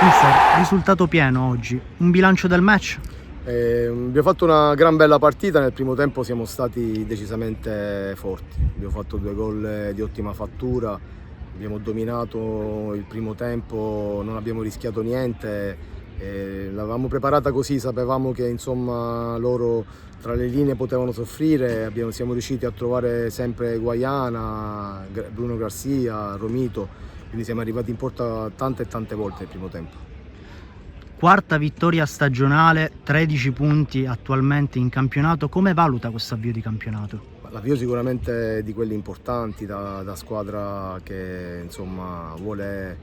Mister, risultato pieno oggi, un bilancio del match? Abbiamo fatto una gran bella partita, nel primo tempo siamo stati decisamente forti, abbiamo fatto 2 gol di ottima fattura, abbiamo dominato il primo tempo, non abbiamo rischiato niente, l'avevamo preparata così, sapevamo che insomma loro tra le linee potevano soffrire, siamo riusciti a trovare sempre Guaiana, Bruno Garcia, Romito, quindi siamo arrivati in porta tante e tante volte nel primo tempo. Quarta vittoria stagionale, 13 punti attualmente in campionato. Come valuta questo avvio di campionato? L'avvio sicuramente è di quelli importanti da squadra che insomma vuole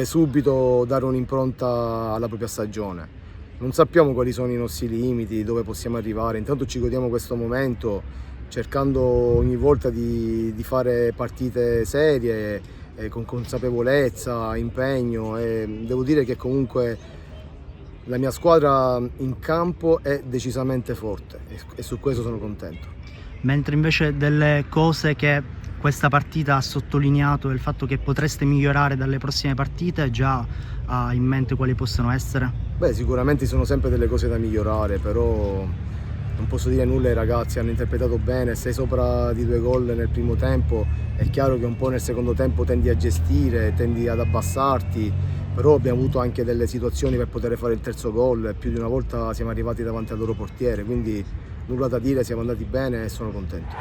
subito dare un'impronta alla propria stagione. Non sappiamo quali sono i nostri limiti, dove possiamo arrivare, intanto ci godiamo questo momento cercando ogni volta di fare partite serie, con consapevolezza, impegno, e devo dire che comunque la mia squadra in campo è decisamente forte e su questo sono contento. Mentre invece delle cose che questa partita ha sottolineato è il fatto che potreste migliorare dalle prossime partite, già ha in mente quali possono essere? Beh, sicuramente ci sono sempre delle cose da migliorare, però non posso dire nulla ai ragazzi, hanno interpretato bene, sei sopra di 2 gol nel primo tempo, è chiaro che un po' nel secondo tempo tendi a gestire, tendi ad abbassarti, però abbiamo avuto anche delle situazioni per poter fare il terzo gol, più di una volta siamo arrivati davanti al loro portiere, quindi nulla da dire, siamo andati bene e sono contento.